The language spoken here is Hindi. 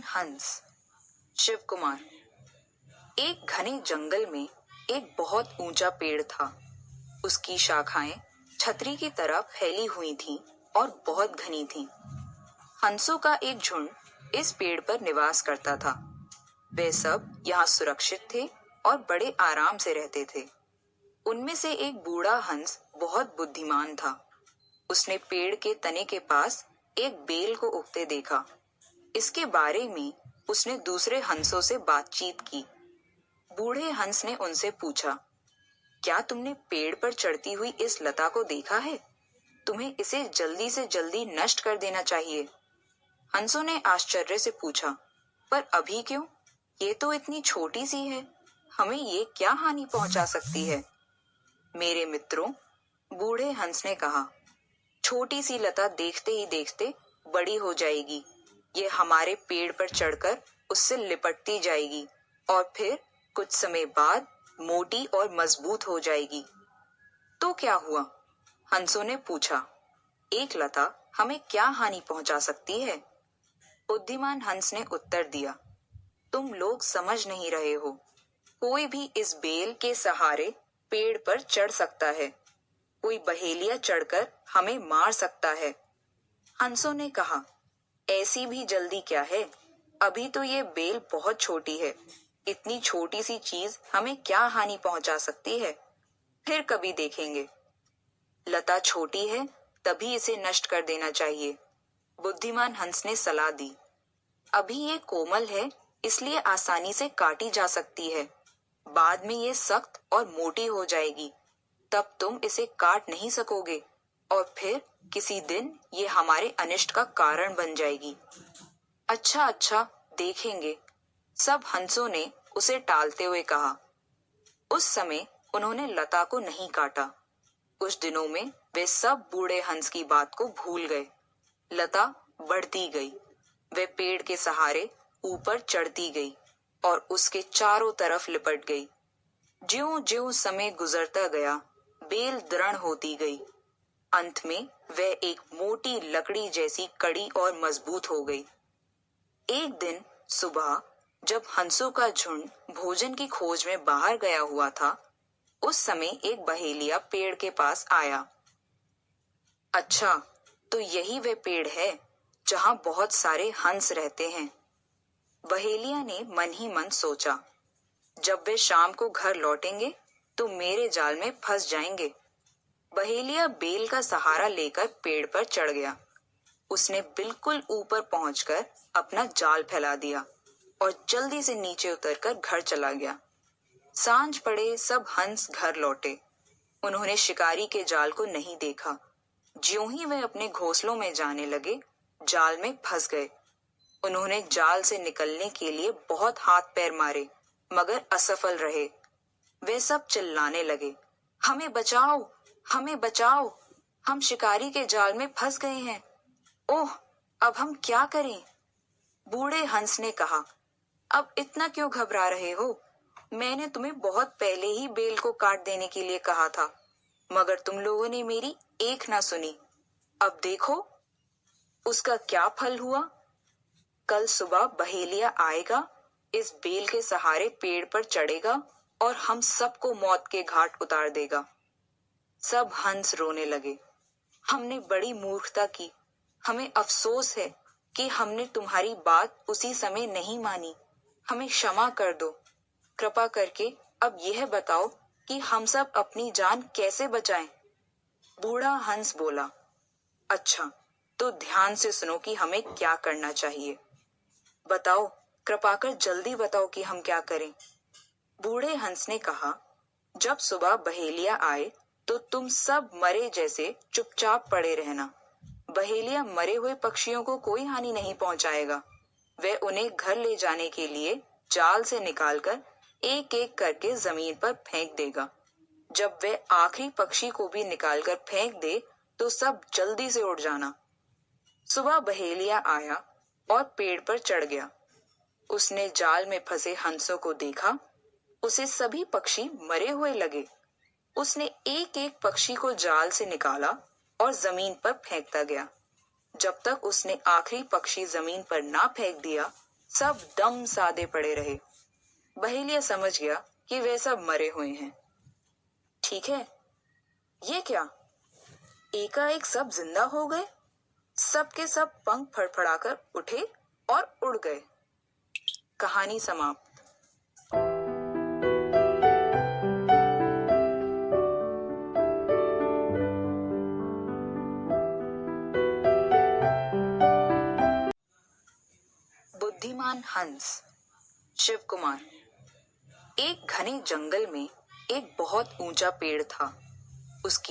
हंस। शिव कुमार। एक घने जंगल में एक बहुत ऊंचा पेड़ था। उसकी शाखाएं छतरी की तरह फैली हुई थीं और बहुत घनी थीं। हंसों का एक झुंड इस पेड़ पर निवास करता था। वे सब यहाँ सुरक्षित थे और बड़े आराम से रहते थे। उनमें से एक बूढ़ा हंस बहुत बुद्धिमान था। उसने पेड़ के तने के पास एक बेल को उगते देखा। इसके बारे में उसने दूसरे हंसों से बातचीत की। बूढ़े हंस ने उनसे पूछा, क्या तुमने पेड़ पर चढ़ती हुई इस लता को देखा है? तुम्हें इसे जल्दी से जल्दी नष्ट कर देना चाहिए। हंसों ने आश्चर्य से पूछा, पर अभी क्यों? ये तो इतनी छोटी सी है, हमें ये क्या हानि पहुंचा सकती है? मेरे मित्रों, बूढ़े हंस ने कहा, छोटी सी लता देखते ही देखते बड़ी हो जाएगी। ये हमारे पेड़ पर चढ़कर उससे लिपटती जाएगी और फिर कुछ समय बाद मोटी और मजबूत हो जाएगी। तो क्या हुआ? हंसों ने पूछा। एक लता हमें क्या हानि पहुंचा सकती है? बुद्धिमान हंस ने उत्तर दिया, तुम लोग समझ नहीं रहे हो। कोई भी इस बेल के सहारे पेड़ पर चढ़ सकता है। कोई बहेलिया चढ़कर हमें मार सकता है। हंसों ने कहा, ऐसी भी जल्दी क्या है? अभी तो ये बेल बहुत छोटी है। इतनी छोटी सी चीज हमें क्या हानि पहुंचा सकती है? फिर कभी देखेंगे। लता छोटी है, तभी इसे नष्ट कर देना चाहिए। बुद्धिमान हंस ने सलाह दी। अभी ये कोमल है, इसलिए आसानी से काटी जा सकती है। बाद में ये सख्त और मोटी हो जाएगी, तब तुम इसे काट नहीं सकोगे और फिर किसी दिन ये हमारे अनिष्ट का कारण बन जाएगी। अच्छा अच्छा, देखेंगे, सब हंसों ने उसे टालते हुए कहा। उस समय उन्होंने लता को नहीं काटा। कुछ दिनों में वे सब बूढ़े हंस की बात को भूल गए। लता बढ़ती गई। वे पेड़ के सहारे ऊपर चढ़ती गई और उसके चारों तरफ लिपट गई। ज्यों-ज्यों समय गुजरता गया, बेल दृढ़ होती गई। अंत में वह एक मोटी लकड़ी जैसी कड़ी और मजबूत हो गई। एक दिन सुबह जब हंसों का झुंड भोजन की खोज में बाहर गया हुआ था, उस समय एक बहेलिया पेड़ के पास आया। अच्छा, तो यही वह पेड़ है जहां बहुत सारे हंस रहते हैं। बहेलिया ने मन ही मन सोचा, जब वे शाम को घर लौटेंगे तो मेरे जाल में फंस जाएंगे। बहेलिया बेल का सहारा लेकर पेड़ पर चढ़ गया। उसने बिल्कुल ऊपर पहुंचकर अपना जाल फैला दिया और जल्दी से नीचे उतरकर घर चला गया। सांझ पड़े सब हंस घर लौटे। उन्होंने शिकारी के जाल को नहीं देखा। ज्यों ही वे अपने घोंसलों में जाने लगे, जाल में फंस गए। उन्होंने जाल से निकलने के लिए बहुत हाथ पैर मारे, मगर असफल रहे। वे सब चिल्लाने लगे, हमें बचाओ, हमें बचाओ, हम शिकारी के जाल में फंस गए हैं। ओह, अब हम क्या करें? बूढ़े हंस ने कहा, अब इतना क्यों घबरा रहे हो? मैंने तुम्हें बहुत पहले ही बेल को काट देने के लिए कहा था, मगर तुम लोगों ने मेरी एक ना सुनी। अब देखो उसका क्या फल हुआ। कल सुबह बहेलिया आएगा, इस बेल के सहारे पेड़ पर चढ़ेगा और हम सबको मौत के घाट उतार देगा। सब हंस रोने लगे। हमने बड़ी मूर्खता की। हमें अफसोस है कि हमने तुम्हारी बात उसी समय नहीं मानी। हमें क्षमा कर दो। कृपा करके अब यह बताओ कि हम सब अपनी जान कैसे बचाएं? बूढ़ा हंस बोला, अच्छा, तो ध्यान से सुनो कि हमें क्या करना चाहिए। बताओ, कृपा कर जल्दी बताओ कि हम क्या करें। बूढ़े हंस ने कहा, जब सुबह बहेलिया आए तो तुम सब मरे जैसे चुपचाप पड़े रहना। बहेलिया मरे हुए पक्षियों को कोई हानि नहीं पहुंचाएगा। वह उन्हें घर ले जाने के लिए जाल से निकालकर एक एक करके जमीन पर फेंक देगा। जब वह आखिरी पक्षी को भी निकालकर फेंक दे तो सब जल्दी से उड़ जाना। सुबह बहेलिया आया और पेड़ पर चढ़ गया। उसने जाल में फंसे हंसों को देखा। उसे सभी पक्षी मरे हुए लगे। उसने एक एक पक्षी को जाल से निकाला और जमीन पर फेंकता गया। जब तक उसने आखिरी पक्षी जमीन पर ना फेंक दिया, सब दम साधे पड़े रहे। बहेलिया समझ गया कि वे सब मरे हुए हैं। ठीक है, ये क्या? एकाएक सब जिंदा हो गए। सब के सब पंख फड़फड़ाकर उठे और उड़ गए। कहानी समाप्त। बुद्धिमान हंस। शिव कुमार। एक घने जंगल में एक बहुत ऊंचा पेड़ था। उसकी